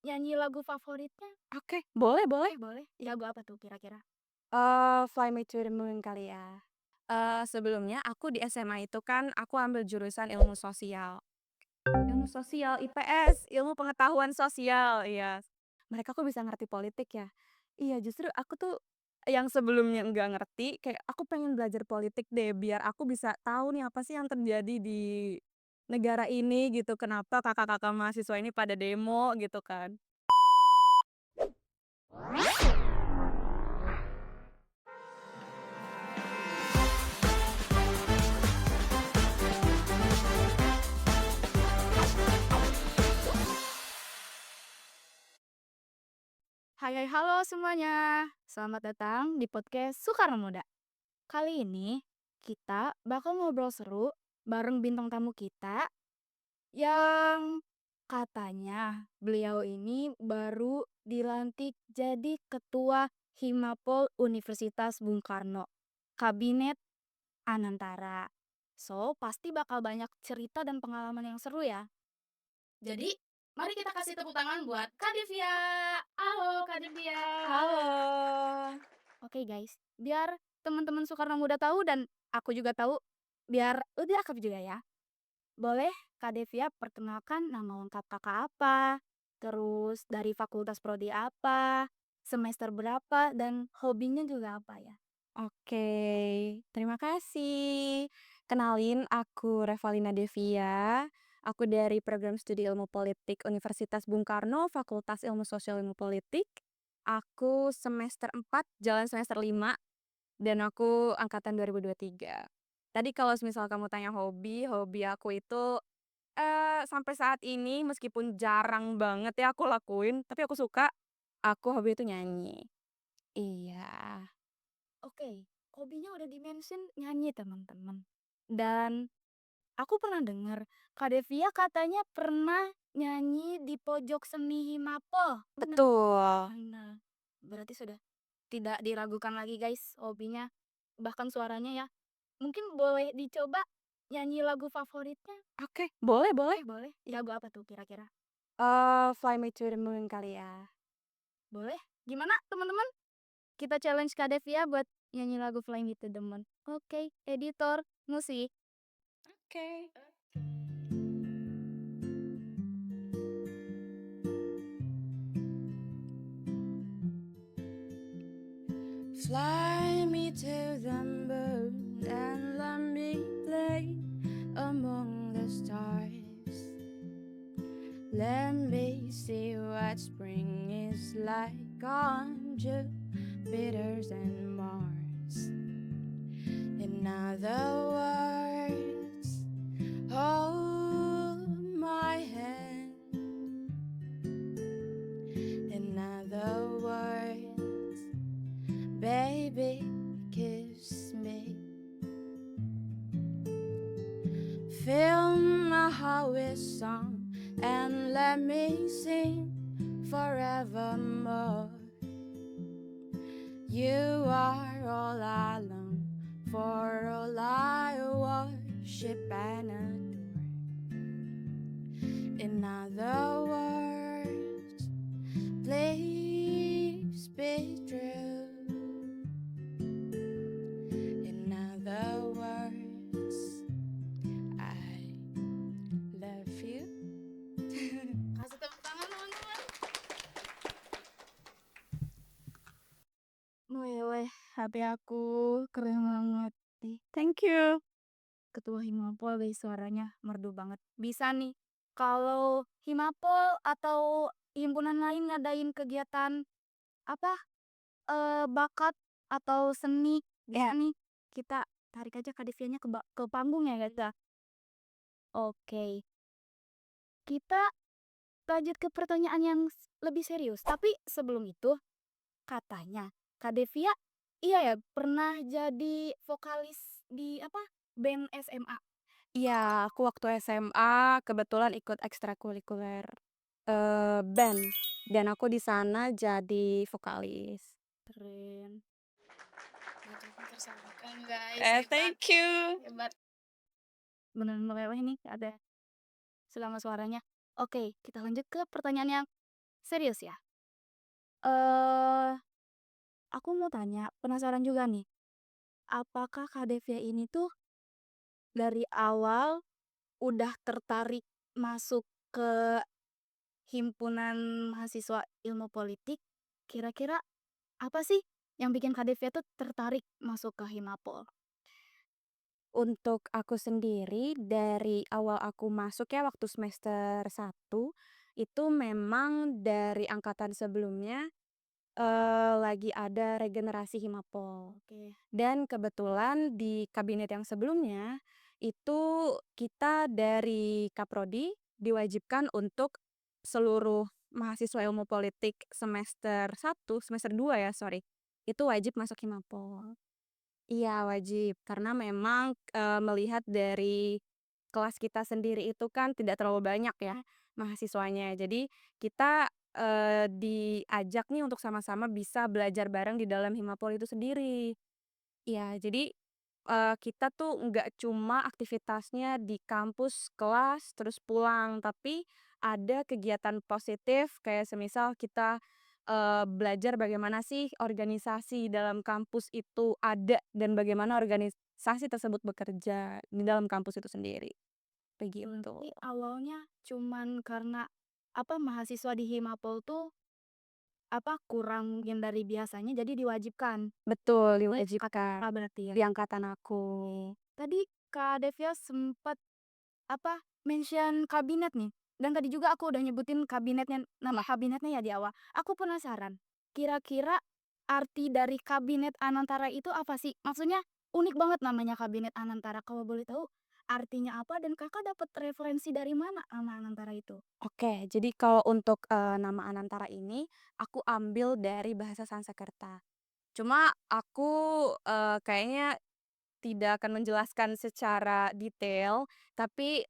nyanyi lagu favoritnya? Oke, boleh boleh. Boleh. Lagu apa tuh kira-kira? Fly Me to the Moon kali ya. Sebelumnya aku di SMA itu kan aku ambil jurusan ilmu sosial. Ilmu sosial, IPS, ilmu pengetahuan sosial, iya. Mereka kok bisa ngerti politik ya? Iya, justru aku tuh yang sebelumnya nggak ngerti, kayak aku pengen belajar politik deh, biar aku bisa tahu nih apa sih yang terjadi di negara ini gitu, kenapa kakak-kakak mahasiswa ini pada demo gitu kan. Hai hai, halo semuanya. Selamat datang di podcast Soekarno Muda. Kali ini kita bakal ngobrol seru bareng bintang tamu kita yang katanya beliau ini baru dilantik jadi ketua Himapol Universitas Bung Karno, Kabinet Anantara. So, pasti bakal banyak cerita dan pengalaman yang seru ya. Jadi, mari kita kasih tepuk tangan buat Kak Devia. Halo Kak Devia. Halo. Oke guys, biar teman-teman Soekarno Muda tahu dan aku juga tahu, biar lebih akrab juga ya. Boleh Kak Devia perkenalkan nama lengkap kakak apa, terus dari fakultas prodi apa, semester berapa, dan hobinya juga apa ya? Oke, terima kasih. Kenalin, aku Revalina Devia. Aku dari program studi ilmu politik Universitas Bung Karno, Fakultas Ilmu Sosial Ilmu Politik. Aku semester 4, jalan semester 5, dan aku angkatan 2023. Tadi kalau semisal kamu tanya hobi, hobi aku itu sampai saat ini meskipun jarang banget ya aku lakuin, tapi aku suka, aku hobi itu nyanyi. Iya. Oke, hobinya udah dimention nyanyi teman-teman. Dan aku pernah dengar Kak Devia katanya pernah nyanyi di pojok seni Himapol. Benar? Betul. Nah, berarti sudah tidak diragukan lagi guys hobinya. Bahkan suaranya ya. Mungkin boleh dicoba nyanyi lagu favoritnya? Oke, boleh boleh. Boleh. Lagu apa tuh kira-kira? Fly Me to the Moon kali ya. Boleh? Gimana teman-teman? Kita challenge Kak Devia buat nyanyi lagu Flying with the Moon. Oke, editor musik. Oke. Fly me to the moon and let me play among the stars. Let me see what spring is like on Jupiter and Mars. In other words, hold my hand. In other words, baby, kiss me. Fill my heart with song and let me sing forevermore. You are all I long for, all I worship and adore. In other words, please be true. In other words, I love you. Kasih tepuk tangan teman-teman. Weh, hati aku keren banget. Thank you. Ketua Himapol guys, suaranya merdu banget. Bisa nih, kalau Himapol atau himpunan lain ngadain kegiatan apa bakat atau seni, bisa Ya, nih kita tarik aja Kak Devianya ke panggung ya guys ya. Oke, kita lanjut ke pertanyaan yang lebih serius. Tapi sebelum itu, katanya Kak Devia iya ya pernah jadi vokalis di apa? Band SMA. iya, aku waktu SMA kebetulan ikut ekstrakurikuler band dan aku di sana jadi vokalis. Keren. Bakatnya tersalurkan guys. Thank you. Hebat. Bener meleleh nih ada selama suaranya. Oke, kita lanjut ke pertanyaan yang Serius ya? Eee, aku mau tanya, penasaran juga nih, apakah Kak Devia ini tuh dari awal udah tertarik masuk ke himpunan mahasiswa ilmu politik? Kira-kira apa sih yang bikin Kak Devia tuh tertarik masuk ke Himapol? Untuk aku sendiri dari awal aku masuk ya waktu semester 1 itu memang dari angkatan sebelumnya, lagi ada regenerasi Himapol. Oke. Dan kebetulan di kabinet yang sebelumnya, itu kita dari Kaprodi diwajibkan untuk seluruh mahasiswa ilmu politik semester 2 ya, sorry, itu wajib masuk Himapol. Iya wajib, karena memang, melihat dari kelas kita sendiri itu kan tidak terlalu banyak ya mahasiswanya. Jadi kita, diajak nih untuk sama-sama bisa belajar bareng di dalam Himapol itu sendiri. Iya, jadi, kita tuh nggak cuma aktivitasnya di kampus, kelas, terus pulang, tapi ada kegiatan positif kayak semisal kita, belajar bagaimana sih organisasi dalam kampus itu ada dan bagaimana organisasi tersebut bekerja di dalam kampus itu sendiri, begitu. Berarti awalnya cuman karena, apa, mahasiswa di Himapol tuh, apa, kurang mungkin dari biasanya jadi diwajibkan Betul, oleh Kak diwajibkan Kakak berarti ya? di angkatan aku. Tadi Kak Devia sempet, apa, mention kabinet nih, dan tadi juga aku udah nyebutin kabinetnya nama kabinetnya ya di awal. Aku penasaran, kira-kira arti dari kabinet Anantara itu apa sih? Maksudnya unik banget namanya kabinet Anantara, kalau boleh tahu artinya apa dan Kakak dapat referensi dari mana nama Anantara itu? Oke, jadi kalau untuk, nama Anantara ini aku ambil dari bahasa Sanskerta. Cuma aku, kayaknya tidak akan menjelaskan secara detail, tapi,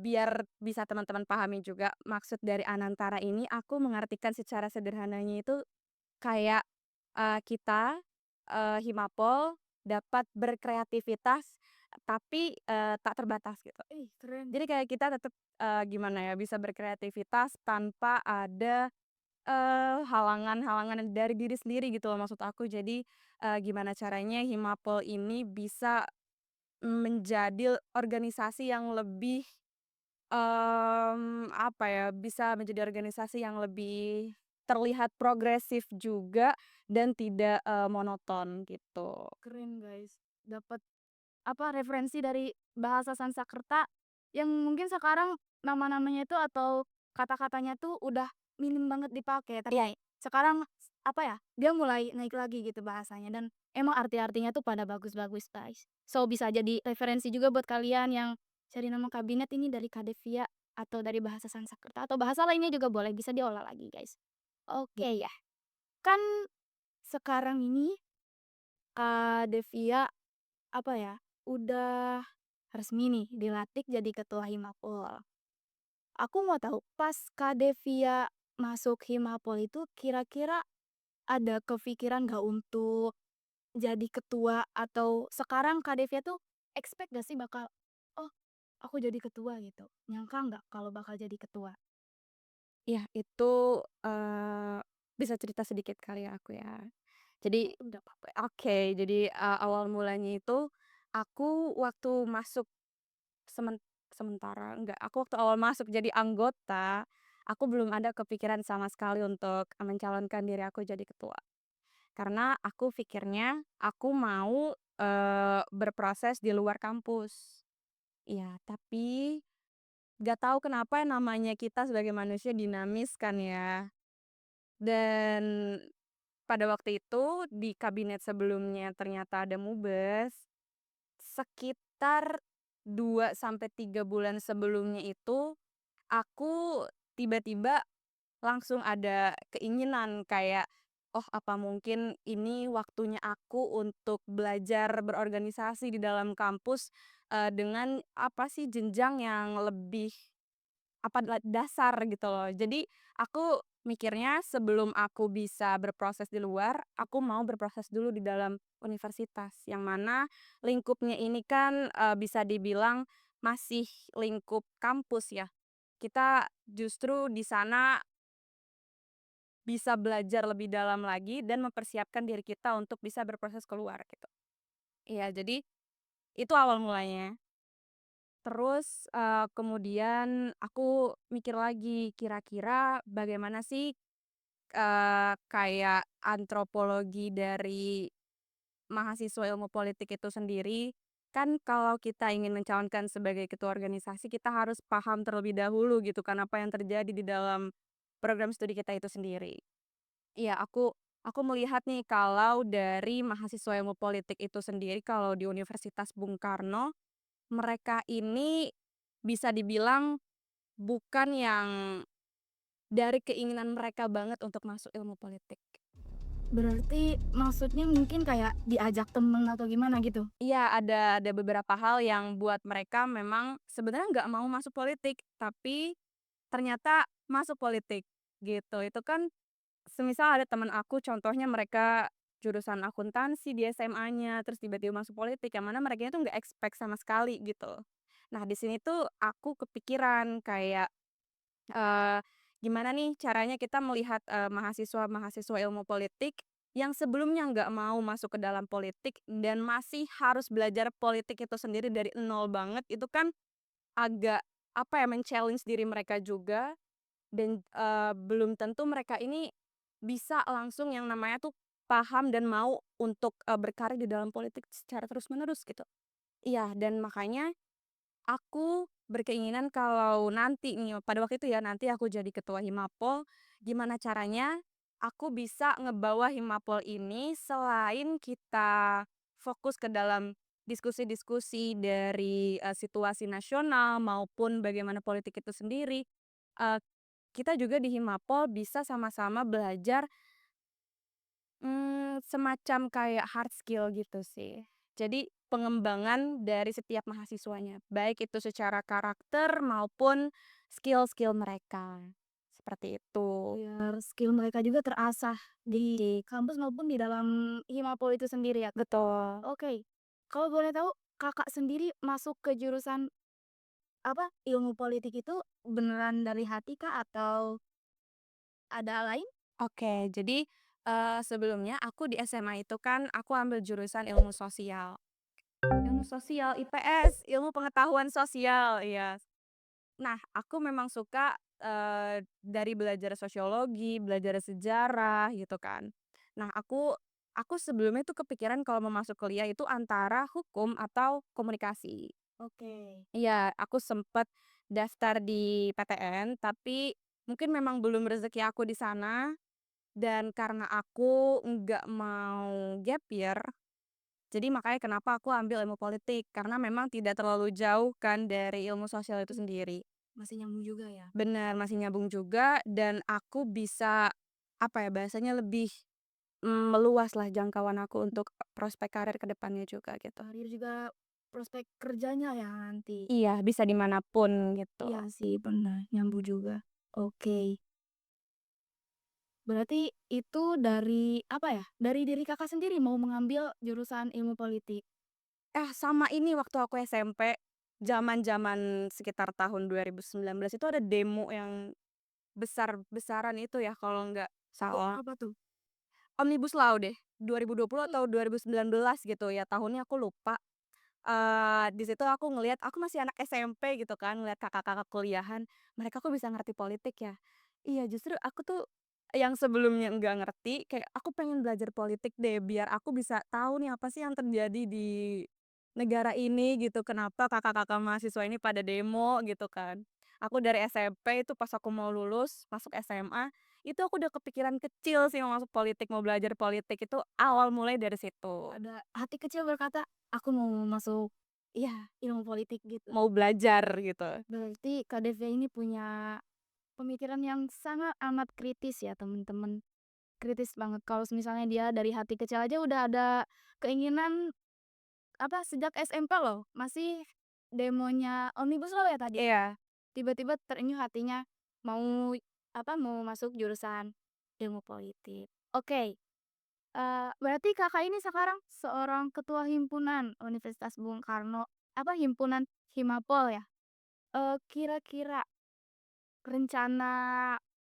biar bisa teman-teman pahami juga maksud dari Anantara ini, aku mengartikan secara sederhananya itu kayak, kita, Himapol dapat berkreativitas tapi, tak terbatas gitu. Ih, keren. Jadi kayak kita tetap, gimana ya, bisa berkreativitas tanpa ada, halangan-halangan dari diri sendiri gitu loh maksud aku. Jadi, gimana caranya Himapol ini bisa menjadi organisasi yang lebih, apa ya, bisa menjadi organisasi yang lebih terlihat progresif juga dan tidak, monoton gitu. Keren guys, dapat, apa, referensi dari bahasa Sanskerta yang mungkin sekarang nama-namanya itu atau kata-katanya tuh udah minim banget dipakai, Iya, tapi sekarang apa ya, dia mulai naik lagi gitu bahasanya dan emang arti-artinya tuh pada bagus-bagus, guys. So, bisa jadi referensi juga buat kalian yang cari nama kabinet ini dari Kadevia atau dari bahasa Sanskerta atau bahasa lainnya juga boleh, bisa diolah lagi, guys. iya, Oke ya, kan sekarang ini Kadevia apa ya, udah resmi nih dilantik jadi ketua Himapol. Aku mau tahu pas Kak Devia masuk Himapol itu kira-kira ada kepikiran nggak untuk jadi ketua atau sekarang Kak Devia tuh expect gak sih bakal, "Oh, aku jadi ketua," gitu? Nyangka nggak kalau bakal jadi ketua? iya, itu, eee, bisa cerita sedikit kali ya aku ya. Jadi Nggak apa-apa. oke, jadi, awal mulanya itu aku waktu masuk semen sementara enggak, aku waktu awal masuk jadi anggota, aku belum ada kepikiran sama sekali untuk mencalonkan diri aku jadi ketua. Karena aku pikirnya aku mau, berproses di luar kampus. Iya, tapi nggak tahu kenapa namanya kita sebagai manusia dinamis kan ya. Dan pada waktu itu di kabinet sebelumnya ternyata ada MUBES, sekitar 2 sampai 3 bulan sebelumnya itu aku tiba-tiba langsung ada keinginan kayak, "Oh, apa mungkin ini waktunya aku untuk belajar berorganisasi di dalam kampus, dengan apa sih, jenjang yang lebih apa, dasar," gitu loh. Jadi aku mikirnya sebelum aku bisa berproses di luar, aku mau berproses dulu di dalam universitas, yang mana lingkupnya ini kan, bisa dibilang masih lingkup kampus ya. Kita justru di sana bisa belajar lebih dalam lagi dan mempersiapkan diri kita untuk bisa berproses keluar gitu. Iya, jadi itu awal mulanya. Terus, kemudian aku mikir lagi, kira-kira bagaimana sih, kayak antropologi dari mahasiswa ilmu politik itu sendiri. Kan kalau kita ingin mencalonkan sebagai ketua organisasi, kita harus paham terlebih dahulu gitu kan, apa yang terjadi di dalam program studi kita itu sendiri. Iya, aku melihat nih kalau dari mahasiswa ilmu politik itu sendiri kalau di Universitas Bung Karno, mereka ini bisa dibilang bukan yang dari keinginan mereka banget untuk masuk ilmu politik. Berarti maksudnya mungkin kayak diajak temen atau gimana gitu? Iya, ada beberapa hal yang buat mereka memang sebenarnya nggak mau masuk politik, tapi ternyata masuk politik, gitu. Itu kan semisal ada temen aku contohnya mereka jurusan akuntansi di SMA-nya, terus tiba-tiba masuk politik, yang mana merekanya tuh nggak expect sama sekali, gitu. Nah, di sini tuh aku kepikiran kayak Eee, gimana nih caranya kita melihat, mahasiswa-mahasiswa ilmu politik yang sebelumnya nggak mau masuk ke dalam politik dan masih harus belajar politik itu sendiri dari nol banget, itu kan agak, apa ya, men-challenge diri mereka juga dan, belum tentu mereka ini bisa langsung yang namanya tuh paham dan mau untuk, berkarir di dalam politik secara terus-menerus gitu. Iya, dan makanya aku berkeinginan kalau nanti nih, pada waktu itu ya, nanti aku jadi ketua Himapol, gimana caranya aku bisa ngebawa Himapol ini selain kita fokus ke dalam diskusi-diskusi dari, situasi nasional maupun bagaimana politik itu sendiri, eee, kita juga di Himapol bisa sama-sama belajar semacam kayak hard skill gitu sih. Jadi pengembangan dari setiap mahasiswanya, baik itu secara karakter maupun skill-skill mereka, seperti itu. Biar skill mereka juga terasah di kampus maupun di dalam Himapol itu sendiri ya? Betul. Oke. Kalau boleh tahu, Kakak sendiri masuk ke jurusan apa, ilmu politik itu beneran dari hati kah atau ada lain? Oke, jadi, sebelumnya aku di SMA itu kan aku ambil jurusan ilmu sosial. Ilmu sosial, IPS, ilmu pengetahuan sosial, iya. Nah, aku memang suka, dari belajar sosiologi, belajar sejarah, gitu kan. Nah, aku sebelumnya tuh kepikiran kalau mau masuk kuliah itu antara hukum atau komunikasi. Oke. Iya, aku sempet daftar di PTN, tapi mungkin memang belum rezeki aku di sana, dan karena aku nggak mau gap year, jadi makanya kenapa aku ambil ilmu politik, karena memang tidak terlalu jauh kan dari ilmu sosial itu Mmm, sendiri. masih nyambung juga ya? Bener, masih nyambung juga dan aku bisa, apa ya, bahasanya lebih, meluaslah jangkauan aku untuk prospek karir ke depannya juga gitu. Karir juga prospek kerjanya ya nanti? Iya, bisa di manapun gitu. Iya sih, benar, nyambung juga. Oke. Berarti itu dari, apa ya, dari diri Kakak sendiri mau mengambil jurusan ilmu politik? Sama ini waktu aku SMP, zaman-zaman sekitar tahun 2019 itu ada demo yang besar-besaran itu ya kalau nggak Oh, salah. apa tuh? Omnibus Law deh, 2020 Mmm. atau 2019 gitu ya, tahunnya aku lupa. Di situ aku ngelihat aku masih anak SMP gitu kan, ngelihat kakak-kakak kuliahan, mereka kok bisa ngerti politik ya. Iya, justru aku tuh yang sebelumnya nggak ngerti, kayak aku pengen belajar politik deh, biar aku bisa tahu nih apa sih yang terjadi di negara ini gitu, kenapa kakak-kakak mahasiswa ini pada demo gitu kan. Aku dari SMP itu pas aku mau lulus, masuk SMA, itu aku udah kepikiran kecil sih mau masuk politik, mau belajar politik, itu awal mulai dari situ. Ada hati kecil berkata, "Aku mau masuk Iya. ilmu politik," gitu. Mau belajar gitu. Berarti Kak Devi ini punya pemikiran yang sangat amat kritis ya, temen-temen. Kritis banget kalau misalnya dia dari hati kecil aja udah ada keinginan, apa, sejak SMP loh, masih demonya Omnibus Law ya tadi? Iya. Tiba-tiba terenyuh hatinya mau, apa, mau masuk jurusan ilmu politik. Oke, berarti Kakak ini sekarang seorang ketua himpunan Universitas Bung Karno, apa, himpunan Himapol ya? Kira-kira rencana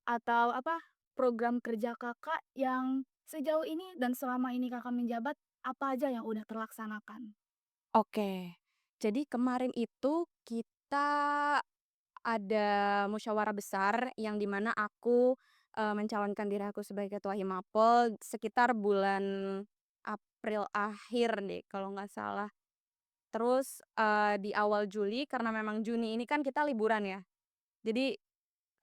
atau, apa, program kerja Kakak yang sejauh ini dan selama ini Kakak menjabat, apa aja yang udah terlaksanakan? Oke. Jadi kemarin itu kita ada musyawarah besar yang di mana aku, mencalonkan diri aku sebagai ketua Himapol sekitar bulan April akhir deh kalau nggak salah. Terus, di awal Juli karena memang Juni ini kan kita liburan ya. Jadi,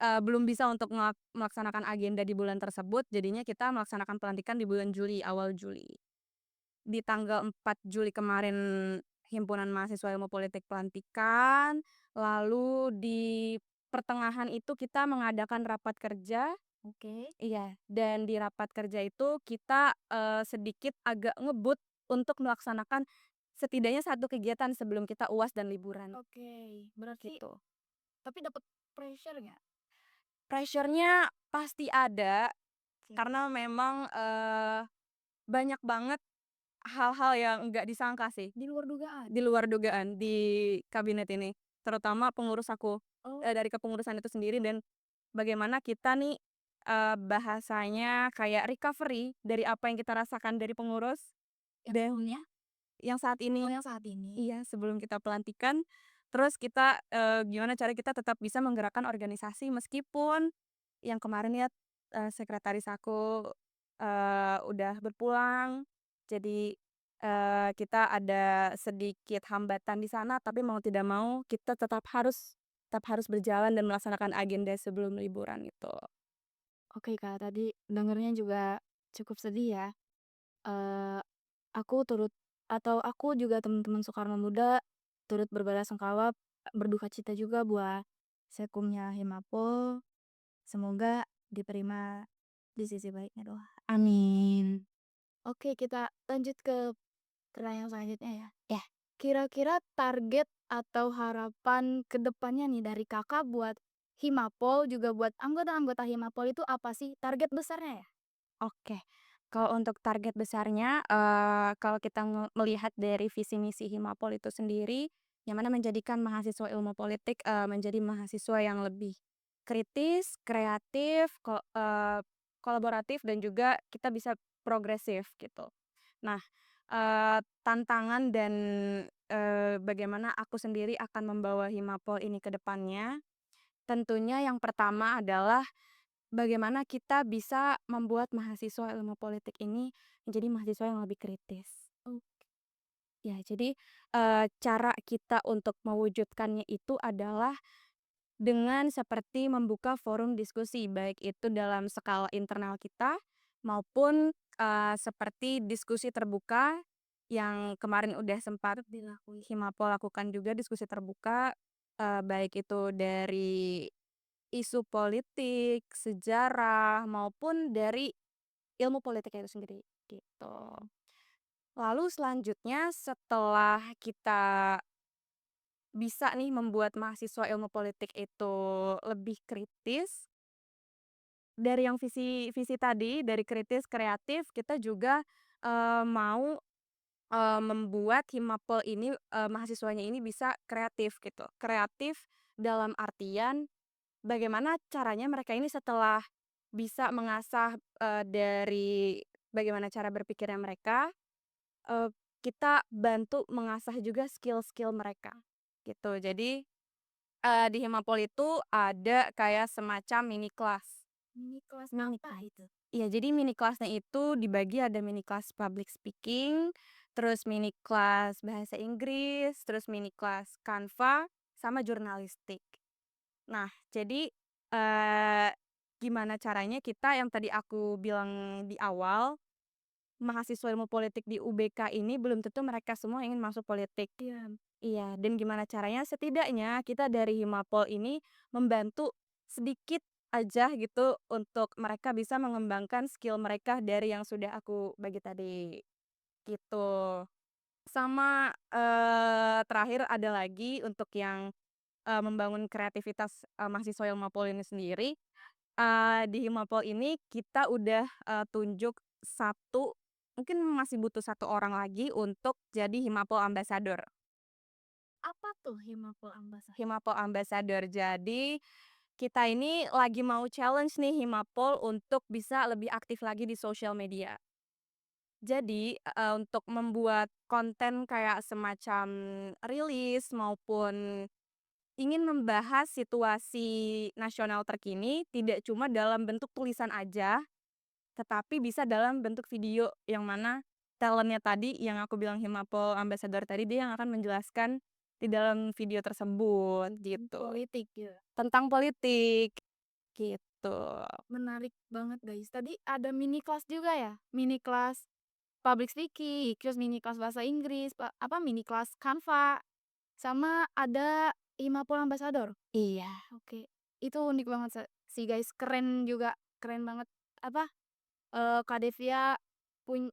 belum bisa untuk melaksanakan agenda di bulan tersebut, jadinya kita melaksanakan pelantikan di bulan Juli, awal Juli. Di tanggal 4 Juli kemarin Himpunan Mahasiswa Ilmu Politik pelantikan, lalu di pertengahan itu kita mengadakan rapat kerja. Oke. Iya, dan di rapat kerja itu kita, sedikit agak ngebut untuk melaksanakan setidaknya satu kegiatan sebelum kita UAS dan liburan, Oke, berarti gitu. tapi dapat pressure nggak? Pressure-nya pasti ada Oke. karena memang, banyak banget hal-hal yang nggak disangka sih. Di luar dugaan? Di luar dugaan di kabinet ini, terutama pengurus aku, Oh, dari kepengurusan itu sendiri dan bagaimana kita nih, bahasanya kayak recovery dari apa yang kita rasakan dari pengurus yang dan sebelumnya? yang saat Oh, ini. yang saat ini? Iya, sebelum kita pelantikan, terus kita, gimana cara kita tetap bisa menggerakkan organisasi meskipun yang kemarin ya, sekretaris aku, udah berpulang. Jadi, kita ada sedikit hambatan di sana, tapi mau tidak mau kita tetap harus berjalan dan melaksanakan agenda sebelum liburan itu. Oke, Kak, tadi dengernya juga cukup sedih ya. Eee, aku turut atau aku juga teman-teman Soekarno Muda turut berbelasungkawa, berduka cita juga buat Sekumnya Himapol. Semoga diterima di sisi baiknya doa. Amin. Oke, kita lanjut ke pertanyaan selanjutnya ya. Ya. Kira-kira target atau harapan ke depannya nih dari Kakak buat Himapol, juga buat anggota-anggota Himapol itu apa sih target besarnya ya? Oke. Kalau untuk target besarnya, kalau kita melihat dari visi misi Himapol itu sendiri, yang mana menjadikan mahasiswa ilmu politik, menjadi mahasiswa yang lebih kritis, kreatif, kolaboratif dan juga kita bisa progresif gitu. Nah, tantangan dan, bagaimana aku sendiri akan membawa Himapol ini ke depannya, tentunya yang pertama adalah bagaimana kita bisa membuat mahasiswa ilmu politik ini menjadi mahasiswa yang lebih kritis. Oh, Ya, jadi, cara kita untuk mewujudkannya itu adalah dengan seperti membuka forum diskusi, baik itu dalam skala internal kita maupun, seperti diskusi terbuka yang kemarin udah sempat dilakui. Himapol lakukan juga diskusi terbuka, baik itu dari isu politik, sejarah, maupun dari ilmu politiknya itu sendiri, gitu. Lalu selanjutnya setelah kita bisa nih membuat mahasiswa ilmu politik itu lebih kritis, dari yang visi visi tadi, dari kritis, kreatif, kita juga, mau, membuat Himapol ini, mahasiswanya ini bisa kreatif gitu. Kreatif dalam artian bagaimana caranya mereka ini setelah bisa mengasah, dari bagaimana cara berpikirnya mereka, eee, kita bantu mengasah juga skill-skill mereka, gitu. Jadi, di Himapol itu ada kayak semacam mini kelas. Ini kelas Mini apa itu? Iya, jadi mini kelasnya itu dibagi ada mini kelas public speaking, terus mini kelas bahasa Inggris, terus mini kelas Canva, sama jurnalistik. Nah, jadi, eee, gimana caranya kita yang tadi aku bilang di awal, mahasiswa ilmu politik di UBK ini belum tentu mereka semua ingin masuk politik. Iya. Iya, dan gimana caranya setidaknya kita dari Himapol ini membantu sedikit aja gitu untuk mereka bisa mengembangkan skill mereka dari yang sudah aku bagi tadi, gitu. Sama, terakhir ada lagi untuk yang membangun kreativitas, mahasiswa Himapol ini sendiri, di Himapol ini kita udah, tunjuk satu mungkin masih butuh satu orang lagi untuk jadi Himapol Ambassador. Apa tuh Himapol Ambassador? Himapol Ambassador. Jadi, kita ini lagi mau challenge nih Himapol untuk bisa lebih aktif lagi di sosial media. Jadi, untuk membuat konten kayak semacam rilis maupun ingin membahas situasi nasional terkini tidak cuma dalam bentuk tulisan aja, tetapi bisa dalam bentuk video yang mana talent tadi yang aku bilang Himapol Ambassador tadi, dia yang akan menjelaskan di dalam video tersebut, gitu. Politik gitu. Tentang politik, gitu. Menarik banget, guys. Tadi ada mini kelas juga ya? Mini kelas public speaking, terus mini kelas bahasa Inggris, mini kelas Canva, sama ada Imapol Ambassador. Iya. Oke, itu unik banget sih, guys, keren juga, keren banget. Apa, Kak Devia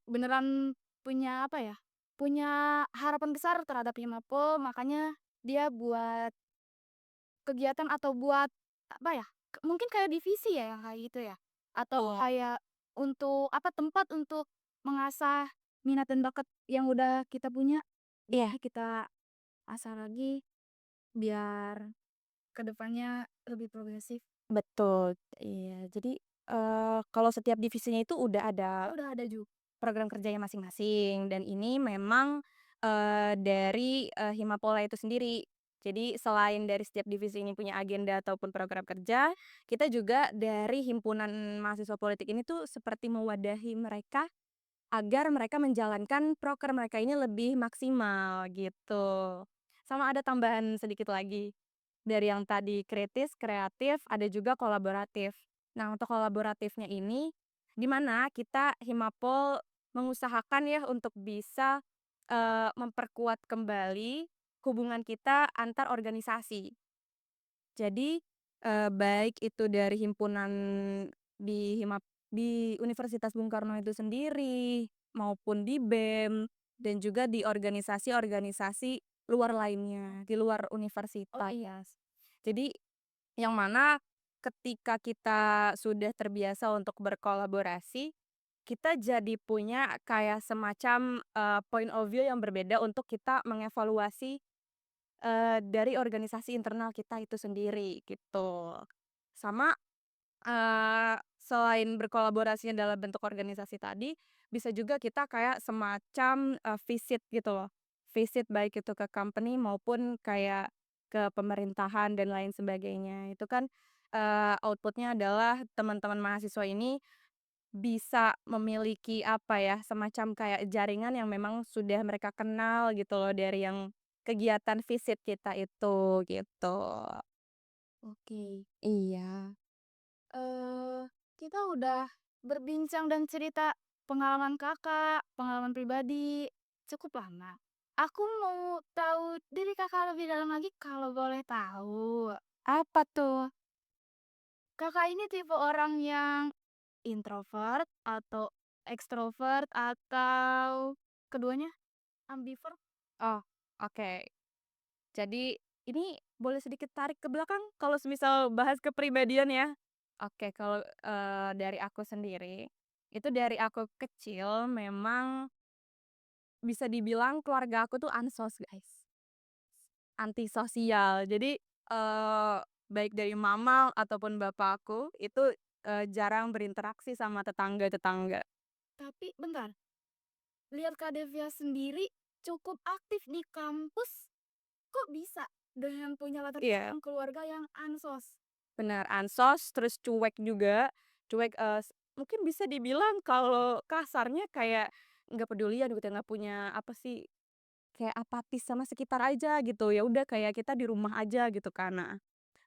beneran punya apa ya, punya harapan besar terhadap Imapol, makanya dia buat kegiatan atau buat apa ya, mungkin kayak divisi ya yang kayak gitu ya? Atau Betul. kayak untuk apa, tempat untuk mengasah minat dan bakat yang udah kita punya, Iya. jadi kita asah lagi biar kedepannya lebih progresif. Betul, iya. Jadi, kalau setiap divisinya itu udah ada Oh, udah ada juga. program kerjanya masing-masing dan ini memang, dari, Himapola itu sendiri. Jadi selain dari setiap divisi ini punya agenda ataupun program kerja, kita juga dari himpunan mahasiswa politik ini tuh seperti mewadahi mereka agar mereka menjalankan proker mereka ini lebih maksimal, gitu. Sama ada tambahan sedikit lagi, dari yang tadi kritis, kreatif, ada juga kolaboratif. Nah, untuk kolaboratifnya ini, di mana kita Himapol mengusahakan ya untuk bisa, memperkuat kembali hubungan kita antar organisasi. Jadi, baik itu dari himpunan di di Universitas Bung Karno itu sendiri, maupun di BEM, dan juga di organisasi-organisasi luar lainnya, di luar Oh, universitas. Jadi, yang mana ketika kita sudah terbiasa untuk berkolaborasi, kita jadi punya kayak semacam, point of view yang berbeda untuk kita mengevaluasi dari organisasi internal kita itu sendiri, gitu. Sama, selain berkolaborasinya dalam bentuk organisasi tadi, bisa juga kita kayak semacam, visit gitu loh. Visit baik itu ke company maupun kayak ke pemerintahan dan lain sebagainya. Itu kan, output adalah teman-teman mahasiswa ini bisa memiliki apa ya, semacam kayak jaringan yang memang sudah mereka kenal gitu loh dari yang kegiatan visit kita itu, gitu. oke. Iya. Eee, kita udah berbincang dan cerita pengalaman Kakak, pengalaman pribadi, cukup lama. Aku mau tahu diri Kakak lebih dalam lagi kalau boleh tahu. Apa tuh? Kakak ini tipe orang yang introvert atau ekstrovert atau keduanya? Ambivert? Oh, oke. Jadi ini boleh sedikit tarik ke belakang kalau semisal bahas kepribadian ya? Oke, kalau, dari aku sendiri, itu dari aku kecil memang bisa dibilang keluarga aku tuh ansos, guys. Antisosial. Jadi, baik dari mama ataupun bapakku itu, jarang berinteraksi sama tetangga-tetangga. Tapi bentar, lihat Kak Devia sendiri cukup aktif di kampus, kok bisa dengan punya latar Iya, belakang keluarga yang ansos? benar, ansos, terus cuek juga. Cuek, mungkin bisa dibilang kalau kasarnya kayak nggak pedulian gitu, nggak punya apa sih, kayak apatis sama sekitar aja gitu. Ya udah kayak kita di rumah aja gitu kan. Nah,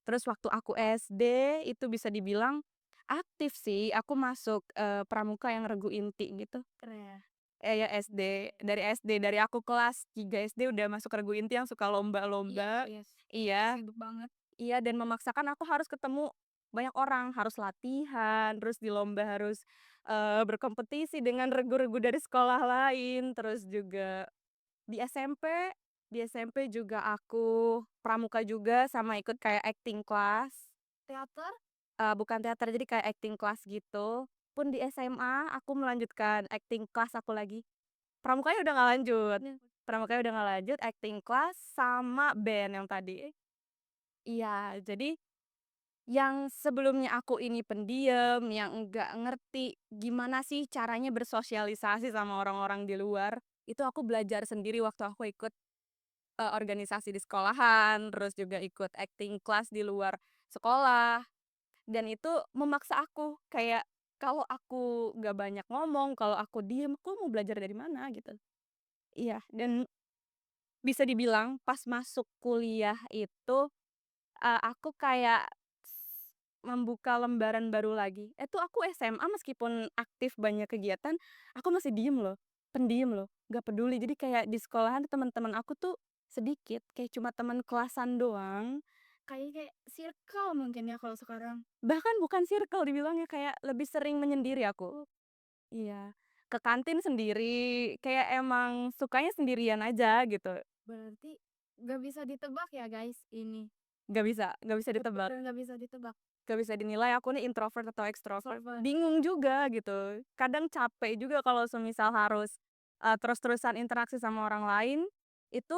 terus waktu aku SD itu bisa dibilang aktif sih, aku masuk, pramuka yang Regu Inti gitu. Keren. Ya SD, dari SD, dari aku kelas 3 SD udah masuk Regu Inti yang suka Iya, lomba-lomba. yes. Iya, Sibuk banget. iya, dan memaksakan aku harus ketemu banyak orang, harus latihan, terus di lomba harus, berkompetisi dengan regu-regu dari sekolah lain, terus juga di SMP di SMP juga aku pramuka juga sama ikut kayak acting class. Teater? Bukan teater, jadi kayak acting class gitu. Pun di SMA aku melanjutkan acting class aku lagi. Pramukanya udah nggak lanjut, pramukanya udah nggak lanjut, acting class sama band yang tadi. Iya, jadi Yang sebelumnya aku ini pendiam, yang enggak ngerti gimana sih caranya bersosialisasi sama orang-orang di luar, itu aku belajar sendiri waktu aku ikut, organisasi di sekolahan, terus juga ikut acting class di luar sekolah, dan itu memaksa aku kayak kalau aku nggak banyak ngomong, kalau aku diem, aku mau belajar dari mana gitu. Iya, dan bisa dibilang pas masuk kuliah itu, aku kayak membuka lembaran baru lagi. Itu aku SMA meskipun aktif banyak kegiatan, aku masih diem loh, pendiam loh, nggak peduli. Jadi kayak di sekolahan teman-teman aku tuh sedikit, kayak cuma teman kelasan doang, Kayak circle mungkin ya kalau sekarang. bahkan bukan circle dibilangnya, kayak lebih sering menyendiri aku. Iya, ke kantin sendiri, kayak emang sukanya sendirian aja gitu. Berarti nggak bisa ditebak ya guys ini. Nggak bisa ditebak. Bener-bener nggak bisa ditebak. Gak bisa dinilai aku nih introvert atau ekstrovert, Extrovert. bingung juga gitu. Kadang capek juga kalau semisal harus, terus-terusan interaksi sama orang lain, itu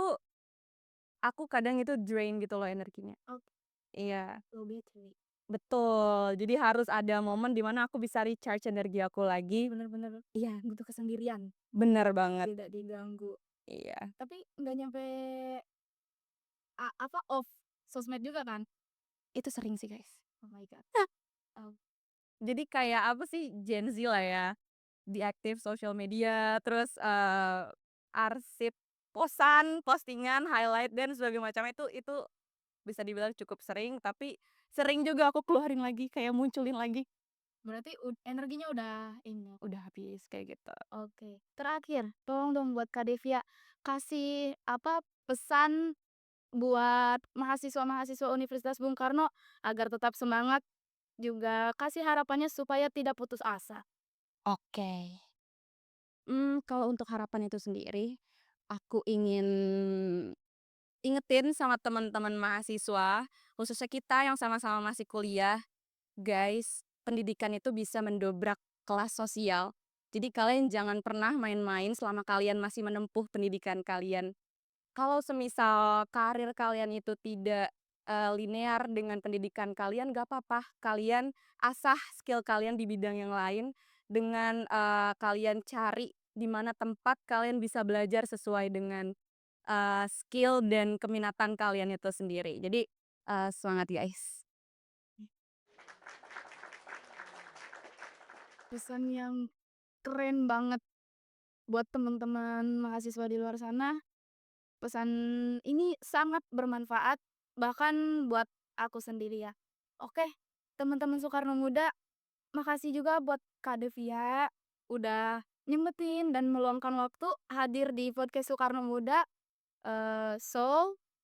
aku kadang itu drain gitu loh energinya. Oke, Iya, low battery. betul. Jadi harus ada momen di mana aku bisa recharge energi aku lagi. Bener-bener Iya, butuh kesendirian, bener banget. tidak diganggu. Iya, Tapi nggak nyampe off sosmed juga kan? itu sering sih, guys. Oh my god. Oh, Jadi kayak apa sih, Gen Z lah ya. Diaktif sosial media, terus, arsip postingan, highlight, dan sebagainya macam itu bisa dibilang cukup sering, tapi sering juga aku keluarin lagi, kayak munculin lagi. berarti energinya udah ini. Udah habis, kayak gitu. Oke. Terakhir, tolong dong buat Kak Devia kasih pesan buat mahasiswa-mahasiswa Universitas Bung Karno agar tetap semangat, juga kasih harapannya supaya tidak putus asa. Oke. Kalau untuk harapan itu sendiri, aku ingin ingetin sama teman-teman mahasiswa, khususnya kita yang sama-sama masih kuliah, guys, pendidikan itu bisa mendobrak kelas sosial. Jadi kalian jangan pernah main-main selama kalian masih menempuh pendidikan kalian. Kalau semisal karir kalian itu tidak, linear dengan pendidikan kalian, gak apa-apa, kalian asah skill kalian di bidang yang lain dengan, kalian cari di mana tempat kalian bisa belajar sesuai dengan, skill dan keminatan kalian itu sendiri. Jadi, semangat guys. Pesan yang keren banget buat teman-teman mahasiswa di luar sana. Pesan ini sangat bermanfaat bahkan buat aku sendiri ya. Oke, teman-teman Soekarno Muda, makasih juga buat Kak Devia udah nyempetin dan meluangkan waktu hadir di podcast Soekarno Muda.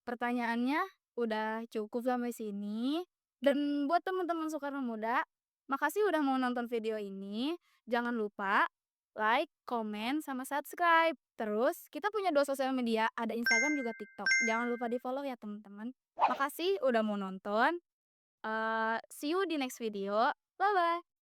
Pertanyaannya udah cukup sampai sini. Dan buat teman-teman Soekarno Muda, makasih udah mau nonton video ini. Jangan lupa like, komen, sama subscribe. Terus kita punya 2 sosial media, ada Instagram juga TikTok. Jangan lupa di-follow ya teman-teman. Makasih udah mau nonton. See you di next video. Bye-bye.